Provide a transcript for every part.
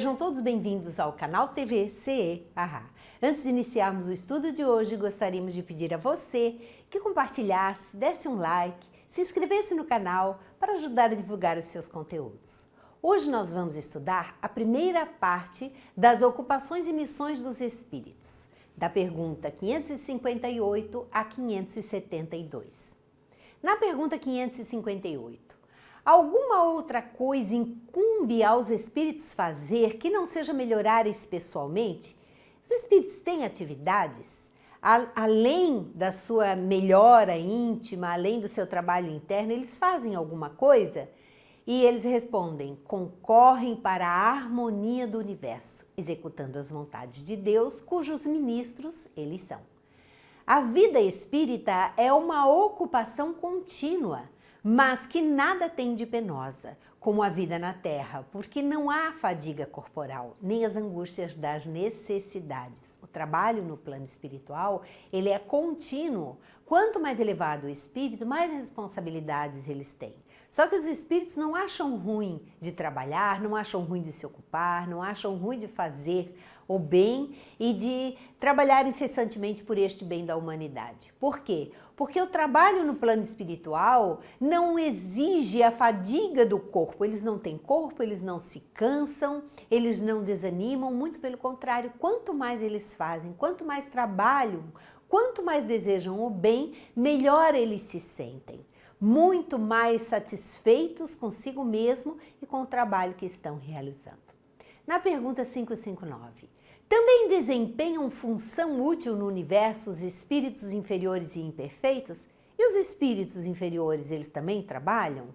Sejam todos bem-vindos ao canal TV CE Ahá. Antes de iniciarmos o estudo de hoje, gostaríamos de pedir a você que compartilhasse, desse um like, se inscrevesse no canal para ajudar a divulgar os seus conteúdos. Hoje nós vamos estudar a primeira parte das ocupações e missões dos espíritos, da pergunta 558 a 572. Na pergunta 558, alguma outra coisa incumbe aos espíritos fazer que não seja melhorarem-se pessoalmente? Os espíritos têm atividades, além da sua melhora íntima, além do seu trabalho interno, eles fazem alguma coisa? E eles respondem, concorrem para a harmonia do universo, executando as vontades de Deus, cujos ministros eles são. A vida espírita é uma ocupação contínua, mas que nada tem de penosa, como a vida na Terra, porque não há fadiga corporal, nem as angústias das necessidades. O trabalho no plano espiritual, ele é contínuo. Quanto mais elevado o espírito, mais responsabilidades eles têm. Só que os espíritos não acham ruim de trabalhar, não acham ruim de se ocupar, não acham ruim de fazer o bem e de trabalhar incessantemente por este bem da humanidade. Por quê? Porque o trabalho no plano espiritual não exige a fadiga do corpo. Eles não têm corpo, eles não se cansam, eles não desanimam, muito pelo contrário, quanto mais eles fazem, quanto mais trabalham, quanto mais desejam o bem, melhor eles se sentem. Muito mais satisfeitos consigo mesmo e com o trabalho que estão realizando. Na pergunta 559, também desempenham função útil no universo os espíritos inferiores e imperfeitos? E os espíritos inferiores, eles também trabalham?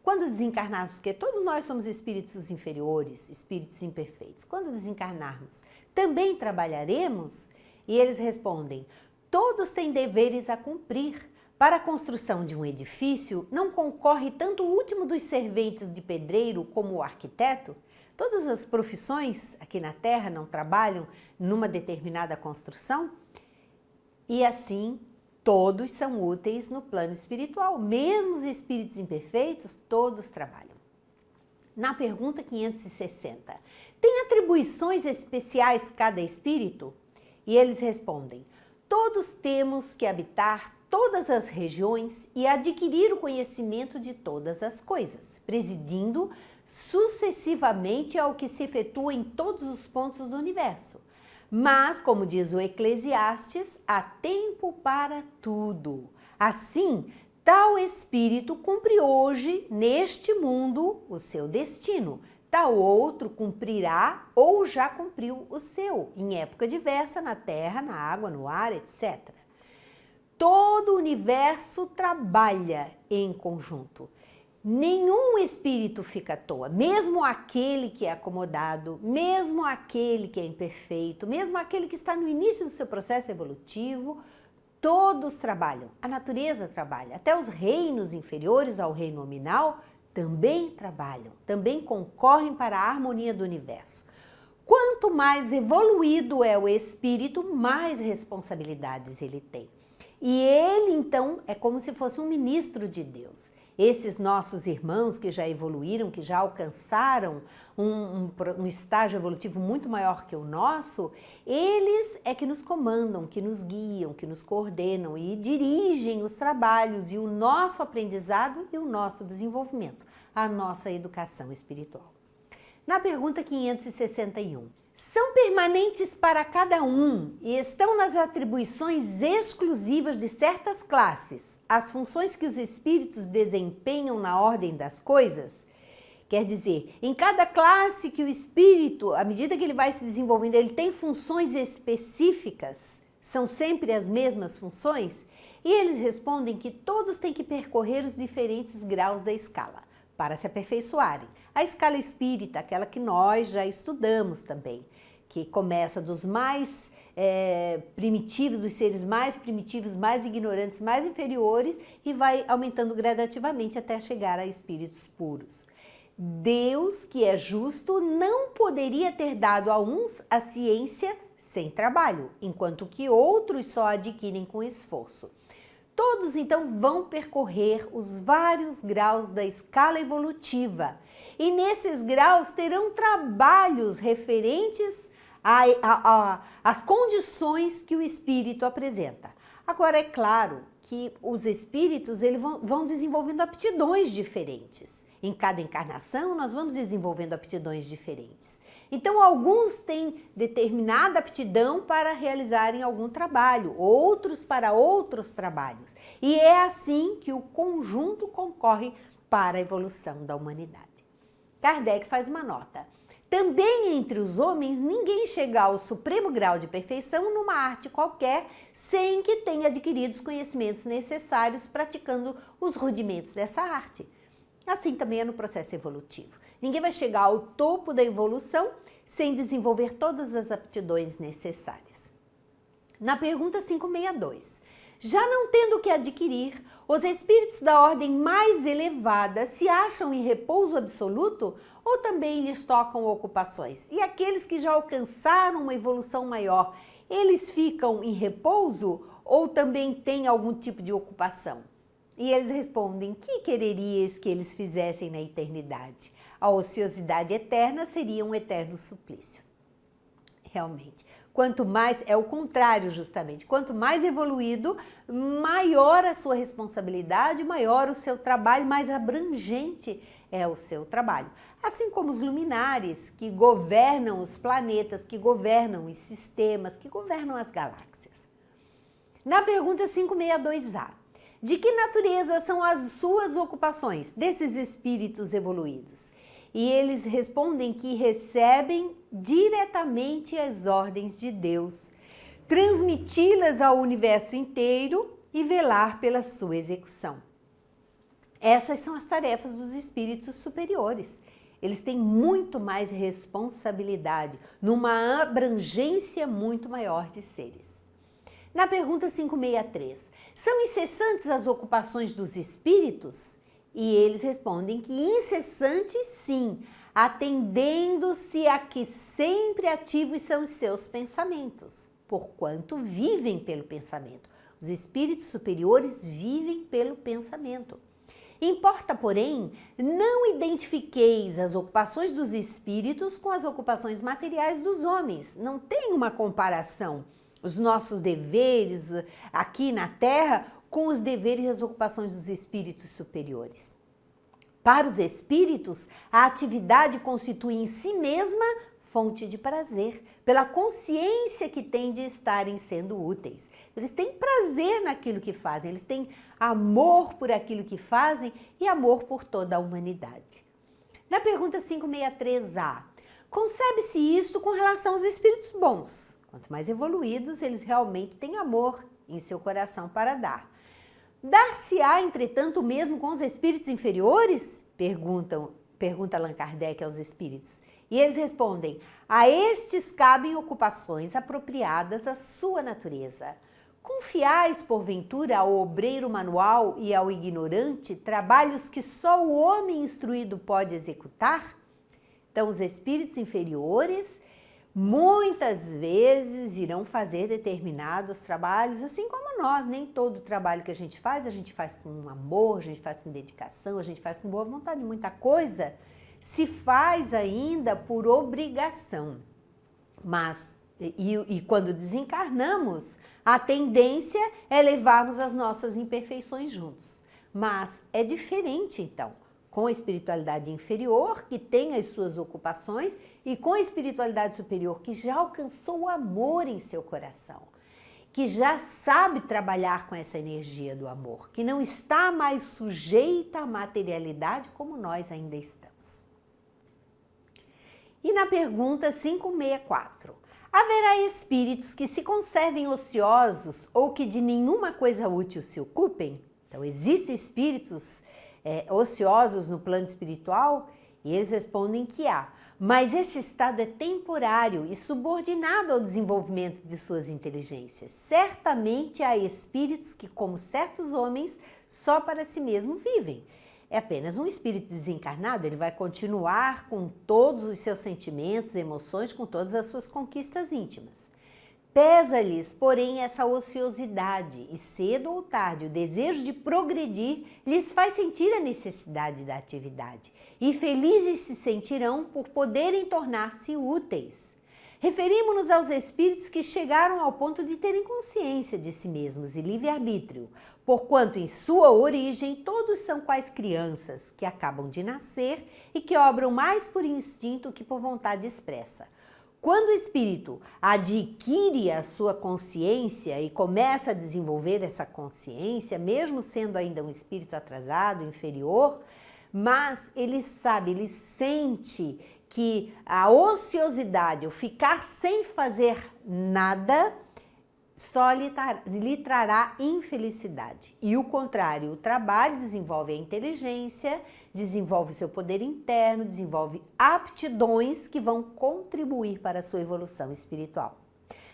Quando desencarnarmos, porque todos nós somos espíritos inferiores, espíritos imperfeitos, quando desencarnarmos, também trabalharemos? E eles respondem, todos têm deveres a cumprir. Para a construção de um edifício, não concorre tanto o último dos serventes de pedreiro como o arquiteto? Todas as profissões aqui na Terra não trabalham numa determinada construção? E assim, todos são úteis no plano espiritual. Mesmo os espíritos imperfeitos, todos trabalham. Na pergunta 560, tem atribuições especiais cada espírito? E eles respondem, todos temos que habitar todas as regiões e adquirir o conhecimento de todas as coisas, presidindo sucessivamente ao que se efetua em todos os pontos do universo. Mas, como diz o Eclesiastes, há tempo para tudo. Assim, tal espírito cumpre hoje, neste mundo, o seu destino. Tal outro cumprirá ou já cumpriu o seu, em época diversa, na terra, na água, no ar, etc. Todo o universo trabalha em conjunto. Nenhum espírito fica à toa, mesmo aquele que é acomodado, mesmo aquele que é imperfeito, mesmo aquele que está no início do seu processo evolutivo, todos trabalham. A natureza trabalha, até os reinos inferiores ao reino nominal também trabalham, também concorrem para a harmonia do universo. Quanto mais evoluído é o espírito, mais responsabilidades ele tem. E ele, então, é como se fosse um ministro de Deus. Esses nossos irmãos que já evoluíram, que já alcançaram um estágio evolutivo muito maior que o nosso, eles é que nos comandam, que nos guiam, que nos coordenam e dirigem os trabalhos e o nosso aprendizado e o nosso desenvolvimento, a nossa educação espiritual. Na pergunta 561, são permanentes para cada um e estão nas atribuições exclusivas de certas classes as funções que os espíritos desempenham na ordem das coisas? Quer dizer, em cada classe que o espírito, à medida que ele vai se desenvolvendo, ele tem funções específicas? São sempre as mesmas funções? E eles respondem que todos têm que percorrer os diferentes graus da escala para se aperfeiçoarem. A escala espírita, aquela que nós já estudamos também, que começa dos mais primitivos, dos seres mais primitivos, mais ignorantes, mais inferiores e vai aumentando gradativamente até chegar a espíritos puros. Deus, que é justo, não poderia ter dado a uns a ciência sem trabalho, enquanto que outros só adquirem com esforço. Todos, então, vão percorrer os vários graus da escala evolutiva e nesses graus terão trabalhos referentes às condições que o espírito apresenta. Agora, é claro que os espíritos vão desenvolvendo aptidões diferentes. Em cada encarnação, nós vamos desenvolvendo aptidões diferentes. Então, alguns têm determinada aptidão para realizarem algum trabalho, outros para outros trabalhos. E é assim que o conjunto concorre para a evolução da humanidade. Kardec faz uma nota. Também entre os homens, ninguém chega ao supremo grau de perfeição numa arte qualquer, sem que tenha adquirido os conhecimentos necessários praticando os rudimentos dessa arte. Assim também é no processo evolutivo. Ninguém vai chegar ao topo da evolução sem desenvolver todas as aptidões necessárias. Na pergunta 562, já não tendo o que adquirir, os espíritos da ordem mais elevada se acham em repouso absoluto ou também lhes tocam ocupações? E aqueles que já alcançaram uma evolução maior, eles ficam em repouso ou também têm algum tipo de ocupação? E eles respondem, que quererias que eles fizessem na eternidade? A ociosidade eterna seria um eterno suplício. Realmente, quanto mais, é o contrário justamente, quanto mais evoluído, maior a sua responsabilidade, maior o seu trabalho, mais abrangente é o seu trabalho. Assim como os luminares que governam os planetas, que governam os sistemas, que governam as galáxias. Na pergunta 562A, de que natureza são as suas ocupações desses espíritos evoluídos? E eles respondem que recebem diretamente as ordens de Deus, transmiti-las ao universo inteiro e velar pela sua execução. Essas são as tarefas dos espíritos superiores. Eles têm muito mais responsabilidade, numa abrangência muito maior de seres. Na pergunta 563, são incessantes as ocupações dos espíritos? E eles respondem que incessantes sim, atendendo-se a que sempre ativos são os seus pensamentos, porquanto vivem pelo pensamento. Os espíritos superiores vivem pelo pensamento. Importa, porém, não identifiqueis as ocupações dos espíritos com as ocupações materiais dos homens. Não tem uma comparação. Os nossos deveres aqui na Terra com os deveres e as ocupações dos espíritos superiores. Para os espíritos, a atividade constitui em si mesma fonte de prazer, pela consciência que têm de estarem sendo úteis. Eles têm prazer naquilo que fazem, eles têm amor por aquilo que fazem e amor por toda a humanidade. Na pergunta 563A, concebe-se isto com relação aos espíritos bons? Quanto mais evoluídos, eles realmente têm amor em seu coração para dar. Dar-se-á, entretanto, mesmo com os espíritos inferiores? Pergunta Allan Kardec aos espíritos. E eles respondem, a estes cabem ocupações apropriadas à sua natureza. Confiais, porventura, ao obreiro manual e ao ignorante trabalhos que só o homem instruído pode executar? Então, os espíritos inferiores muitas vezes irão fazer determinados trabalhos, assim como nós. Nem todo trabalho que a gente faz com amor, a gente faz com dedicação, a gente faz com boa vontade. Muita coisa se faz ainda por obrigação. Mas, quando desencarnamos, a tendência é levarmos as nossas imperfeições juntos. Mas é diferente, então, com a espiritualidade inferior, que tem as suas ocupações, e com a espiritualidade superior, que já alcançou o amor em seu coração, que já sabe trabalhar com essa energia do amor, que não está mais sujeita à materialidade como nós ainda estamos. E na pergunta 564, haverá espíritos que se conservem ociosos ou que de nenhuma coisa útil se ocupem? Então, existem espíritos ociosos no plano espiritual? E eles respondem que há, mas esse estado é temporário e subordinado ao desenvolvimento de suas inteligências. Certamente há espíritos que, como certos homens, só para si mesmo vivem. É apenas um espírito desencarnado, ele vai continuar com todos os seus sentimentos, emoções, com todas as suas conquistas íntimas. Pesa-lhes, porém, essa ociosidade, e cedo ou tarde o desejo de progredir lhes faz sentir a necessidade da atividade, e felizes se sentirão por poderem tornar-se úteis. Referimos-nos aos espíritos que chegaram ao ponto de terem consciência de si mesmos e livre-arbítrio, porquanto em sua origem todos são quais crianças que acabam de nascer e que obram mais por instinto que por vontade expressa. Quando o espírito adquire a sua consciência e começa a desenvolver essa consciência, mesmo sendo ainda um espírito atrasado, inferior, mas ele sabe, ele sente que a ociosidade, o ficar sem fazer nada, só lhe trará infelicidade. E o contrário, o trabalho desenvolve a inteligência, desenvolve o seu poder interno, desenvolve aptidões que vão contribuir para a sua evolução espiritual.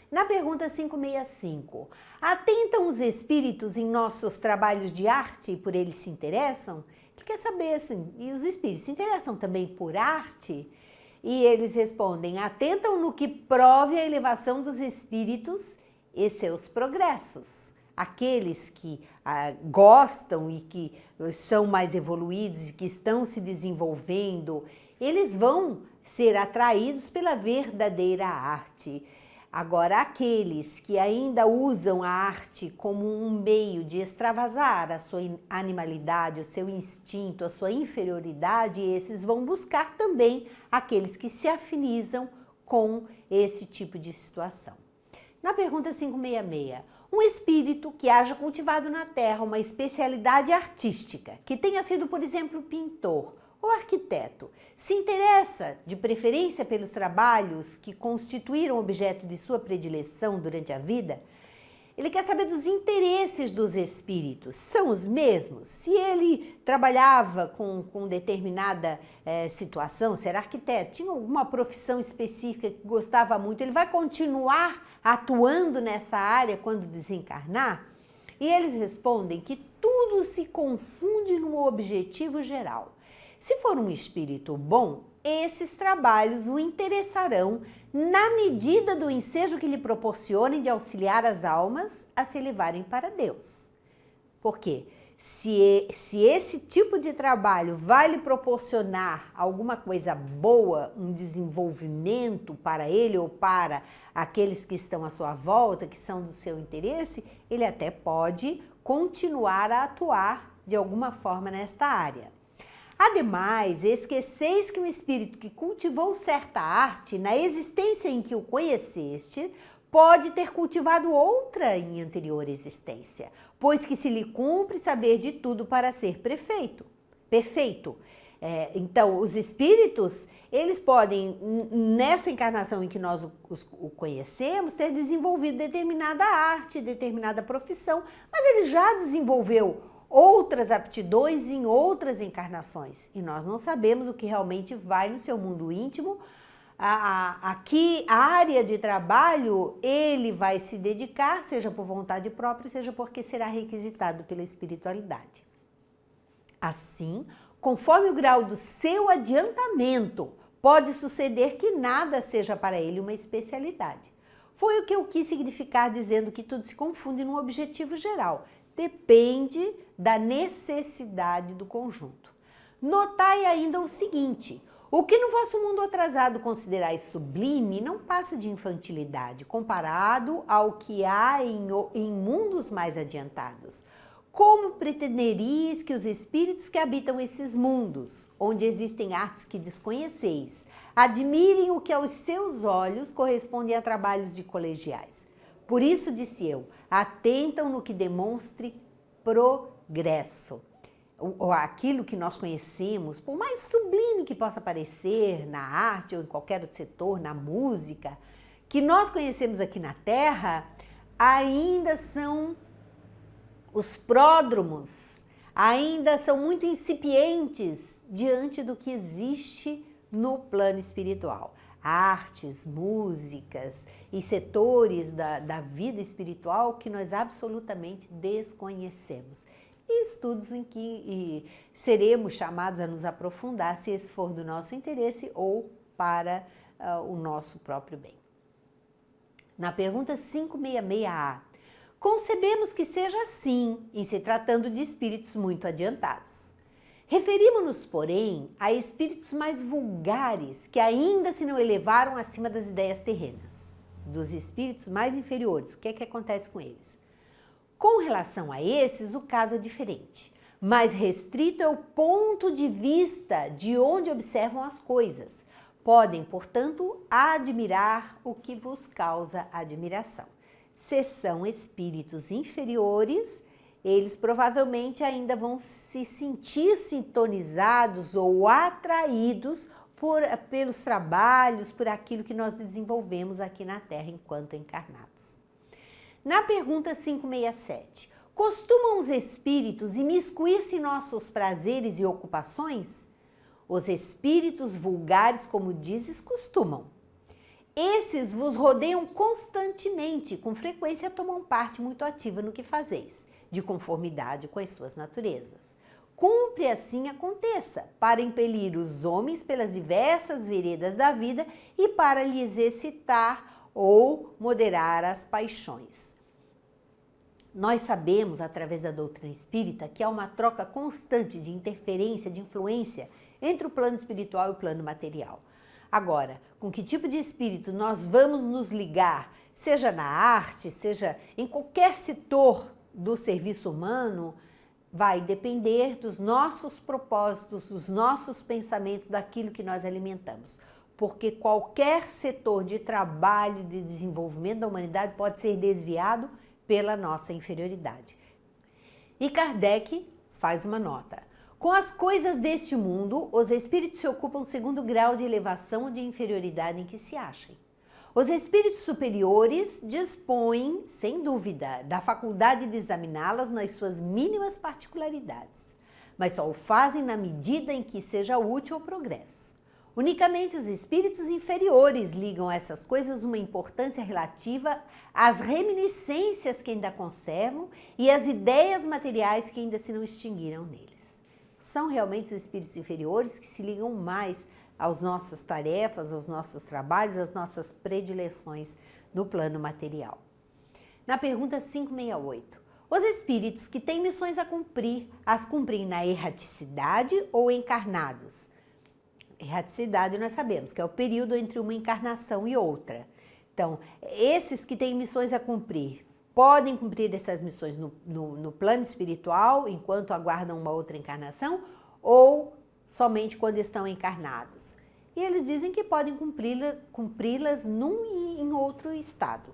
Na pergunta 565, atentam os espíritos em nossos trabalhos de arte e por eles se interessam? Ele quer saber assim, e os espíritos se interessam também por arte? E eles respondem, atentam no que prove a elevação dos espíritos e seus progressos. Aqueles que gostam e que são mais evoluídos e que estão se desenvolvendo, eles vão ser atraídos pela verdadeira arte. Agora, aqueles que ainda usam a arte como um meio de extravasar a sua animalidade, o seu instinto, a sua inferioridade, esses vão buscar também aqueles que se afinizam com esse tipo de situação. Na pergunta 566, um espírito que haja cultivado na Terra uma especialidade artística, que tenha sido, por exemplo, pintor ou arquiteto, se interessa de preferência pelos trabalhos que constituíram objeto de sua predileção durante a vida? Ele quer saber dos interesses dos espíritos. São os mesmos? Se ele trabalhava com determinada situação, se era arquiteto, tinha alguma profissão específica que gostava muito, ele vai continuar atuando nessa área quando desencarnar? E eles respondem que tudo se confunde no objetivo geral. Se for um espírito bom, esses trabalhos o interessarão na medida do ensejo que lhe proporcionem de auxiliar as almas a se elevarem para Deus. Por quê? Se esse tipo de trabalho vai lhe proporcionar alguma coisa boa, um desenvolvimento para ele ou para aqueles que estão à sua volta, que são do seu interesse, ele até pode continuar a atuar de alguma forma nesta área. Ademais, esqueceis que um espírito que cultivou certa arte, na existência em que o conheceste, pode ter cultivado outra em anterior existência, pois que se lhe cumpre saber de tudo para ser perfeito. Então, os espíritos, eles podem, nessa encarnação em que nós o conhecemos, ter desenvolvido determinada arte, determinada profissão, mas ele já desenvolveu outras aptidões em outras encarnações. E nós não sabemos o que realmente vai no seu mundo íntimo. Aqui, a área de trabalho, ele vai se dedicar, seja por vontade própria, seja porque será requisitado pela espiritualidade. Assim, conforme o grau do seu adiantamento, pode suceder que nada seja para ele uma especialidade. Foi o que eu quis significar dizendo que tudo se confunde num objetivo geral. Depende da necessidade do conjunto. Notai ainda o seguinte: o que no vosso mundo atrasado considerais sublime não passa de infantilidade, comparado ao que há em mundos mais adiantados. Como pretenderias que os espíritos que habitam esses mundos, onde existem artes que desconheceis, admirem o que aos seus olhos corresponde a trabalhos de colegiais? Por isso, disse eu, atentam no que demonstre progresso. Aquilo que nós conhecemos, por mais sublime que possa parecer na arte ou em qualquer outro setor, na música, que nós conhecemos aqui na Terra, ainda são os pródromos, ainda são muito incipientes diante do que existe no plano espiritual. Artes, músicas e setores da vida espiritual que nós absolutamente desconhecemos. E estudos em que seremos chamados a nos aprofundar, se esse for do nosso interesse ou para o nosso próprio bem. Na pergunta 566A, concebemos que seja assim, em se tratando de espíritos muito adiantados. Referimos-nos, porém, a espíritos mais vulgares que ainda se não elevaram acima das ideias terrenas. Dos espíritos mais inferiores, o que é que acontece com eles? Com relação a esses, o caso é diferente. Mais restrito é o ponto de vista de onde observam as coisas. Podem, portanto, admirar o que vos causa admiração. Se são espíritos inferiores, eles provavelmente ainda vão se sentir sintonizados ou atraídos pelos trabalhos, por aquilo que nós desenvolvemos aqui na Terra enquanto encarnados. Na pergunta 567, costumam os espíritos imiscuir-se em nossos prazeres e ocupações? Os espíritos vulgares, como dizes, costumam. Esses vos rodeiam constantemente, com frequência tomam parte muito ativa no que fazeis, de conformidade com as suas naturezas. Cumpre assim aconteça, para impelir os homens pelas diversas veredas da vida e para lhes excitar ou moderar as paixões. Nós sabemos, através da doutrina espírita, que há uma troca constante de interferência, de influência entre o plano espiritual e o plano material. Agora, com que tipo de espírito nós vamos nos ligar, seja na arte, seja em qualquer setor do serviço humano, vai depender dos nossos propósitos, dos nossos pensamentos, daquilo que nós alimentamos. Porque qualquer setor de trabalho, de desenvolvimento da humanidade pode ser desviado pela nossa inferioridade. E Kardec faz uma nota. Com as coisas deste mundo, os espíritos se ocupam segundo o grau de elevação ou de inferioridade em que se achem. Os espíritos superiores dispõem, sem dúvida, da faculdade de examiná-las nas suas mínimas particularidades, mas só o fazem na medida em que seja útil ao progresso. Unicamente os espíritos inferiores ligam a essas coisas uma importância relativa às reminiscências que ainda conservam e às ideias materiais que ainda se não extinguiram neles. São realmente os espíritos inferiores que se ligam mais às nossas tarefas, aos nossos trabalhos, às nossas predileções no plano material. Na pergunta 568, os espíritos que têm missões a cumprir, as cumprem na erraticidade ou encarnados? Erraticidade nós sabemos que é o período entre uma encarnação e outra. Então, esses que têm missões a cumprir, podem cumprir essas missões no plano espiritual, enquanto aguardam uma outra encarnação, ou somente quando estão encarnados? E eles dizem que podem cumpri-las num e em outro estado.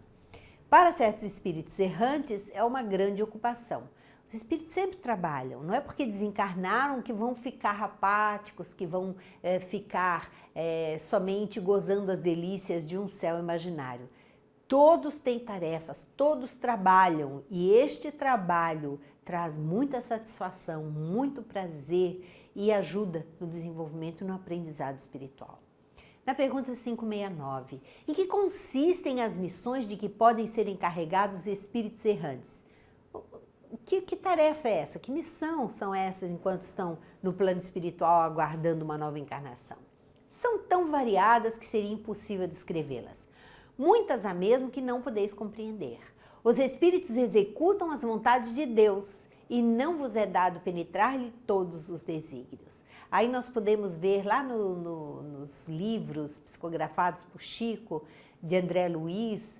Para certos espíritos errantes, é uma grande ocupação. Os espíritos sempre trabalham, não é porque desencarnaram que vão ficar apáticos, que vão ficar somente gozando as delícias de um céu imaginário. Todos têm tarefas, todos trabalham e este trabalho traz muita satisfação, muito prazer e ajuda no desenvolvimento e no aprendizado espiritual. Na pergunta 569, em que consistem as missões de que podem ser encarregados os espíritos errantes? Que tarefa é essa? Que missão são essas enquanto estão no plano espiritual aguardando uma nova encarnação? São tão variadas que seria impossível descrevê-las. Muitas há mesmo que não podeis compreender. Os espíritos executam as vontades de Deus e não vos é dado penetrar-lhe todos os desígnios. Aí nós podemos ver lá nos livros psicografados por Chico, de André Luiz,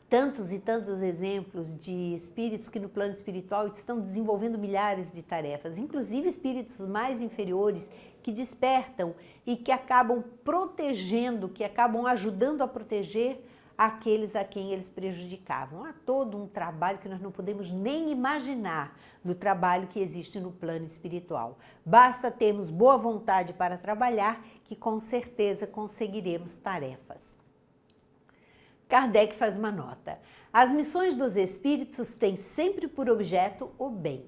tantos e tantos exemplos de espíritos que no plano espiritual estão desenvolvendo milhares de tarefas, inclusive espíritos mais inferiores que despertam e que acabam protegendo, que acabam ajudando a proteger aqueles a quem eles prejudicavam. Há todo um trabalho que nós não podemos nem imaginar do trabalho que existe no plano espiritual. Basta termos boa vontade para trabalhar que com certeza conseguiremos tarefas. Kardec faz uma nota. As missões dos espíritos têm sempre por objeto o bem.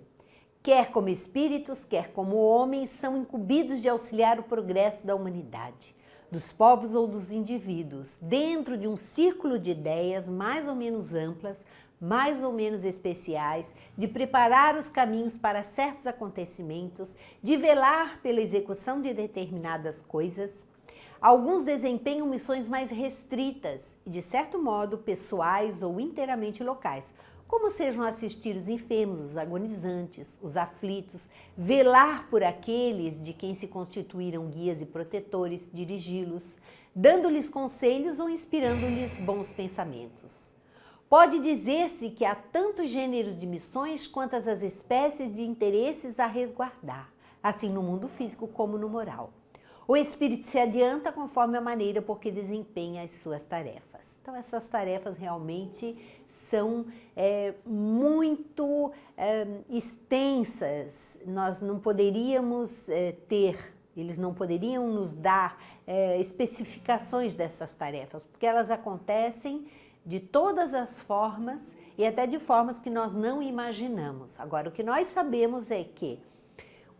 Quer como espíritos, quer como homens, são incumbidos de auxiliar o progresso da humanidade, dos povos ou dos indivíduos, dentro de um círculo de ideias mais ou menos amplas, mais ou menos especiais, de preparar os caminhos para certos acontecimentos, de velar pela execução de determinadas coisas. Alguns desempenham missões mais restritas e, de certo modo, pessoais ou inteiramente locais, como sejam assistir os enfermos, os agonizantes, os aflitos, velar por aqueles de quem se constituíram guias e protetores, dirigi-los, dando-lhes conselhos ou inspirando-lhes bons pensamentos. Pode dizer-se que há tantos gêneros de missões quantas as espécies de interesses a resguardar, assim no mundo físico como no moral. O espírito se adianta conforme a maneira por que desempenha as suas tarefas. Então, essas tarefas realmente são muito extensas. Nós não poderíamos eles não poderiam nos dar especificações dessas tarefas, porque elas acontecem de todas as formas e até de formas que nós não imaginamos. Agora, o que nós sabemos é que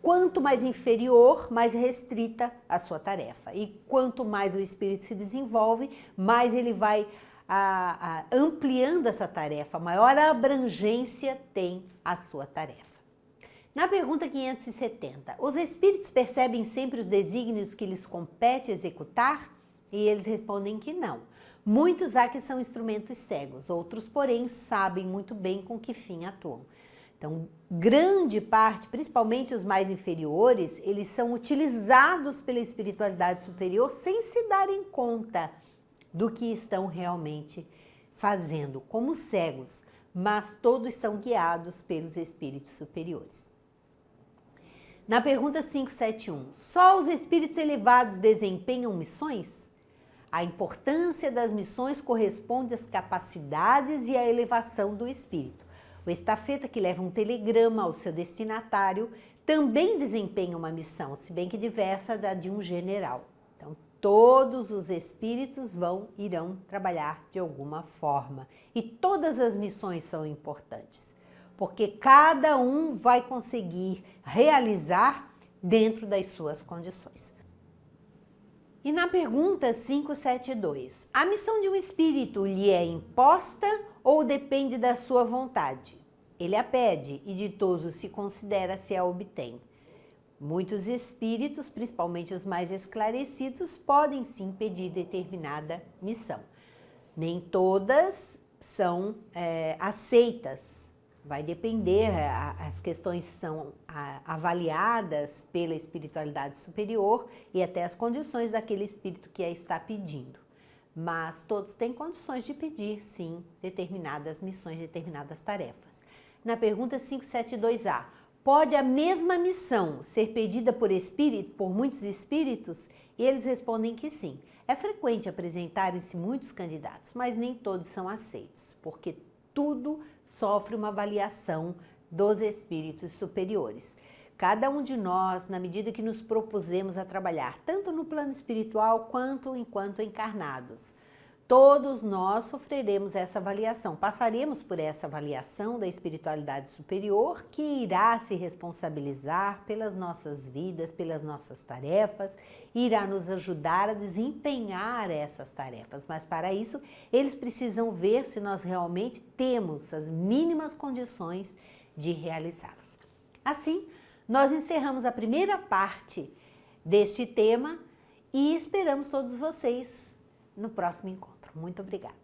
quanto mais inferior, mais restrita a sua tarefa. E quanto mais o espírito se desenvolve, mais ele vai ampliando essa tarefa, maior abrangência tem a sua tarefa. Na pergunta 570, os espíritos percebem sempre os desígnios que lhes compete executar? E eles respondem que não. Muitos há que são instrumentos cegos, outros, porém, sabem muito bem com que fim atuam. Então, grande parte, principalmente os mais inferiores, eles são utilizados pela espiritualidade superior sem se darem conta do que estão realmente fazendo, como cegos, mas todos são guiados pelos espíritos superiores. Na pergunta 571, só os espíritos elevados desempenham missões? A importância das missões corresponde às capacidades e à elevação do espírito. O estafeta que leva um telegrama ao seu destinatário também desempenha uma missão, se bem que diversa da de um general. Então, todos os espíritos irão trabalhar de alguma forma. E todas as missões são importantes, porque cada um vai conseguir realizar dentro das suas condições. E na pergunta 572, a missão de um espírito lhe é imposta ou depende da sua vontade? Ele a pede e de todos se considera se a obtém. Muitos espíritos, principalmente os mais esclarecidos, podem sim pedir determinada missão. Nem todas são aceitas. Vai depender, as questões são avaliadas pela espiritualidade superior e até as condições daquele espírito que a está pedindo. Mas todos têm condições de pedir, sim, determinadas missões, determinadas tarefas. Na pergunta 572A, pode a mesma missão ser pedida por muitos espíritos? E eles respondem que sim. É frequente apresentarem-se muitos candidatos, mas nem todos são aceitos, porque tudo sofre uma avaliação dos espíritos superiores. Cada um de nós, na medida que nos propusemos a trabalhar, tanto no plano espiritual quanto enquanto encarnados, todos nós sofreremos essa avaliação, passaremos por essa avaliação da espiritualidade superior que irá se responsabilizar pelas nossas vidas, pelas nossas tarefas, irá nos ajudar a desempenhar essas tarefas. Mas para isso, eles precisam ver se nós realmente temos as mínimas condições de realizá-las. Assim, nós encerramos a primeira parte deste tema e esperamos todos vocês no próximo encontro. Muito obrigada.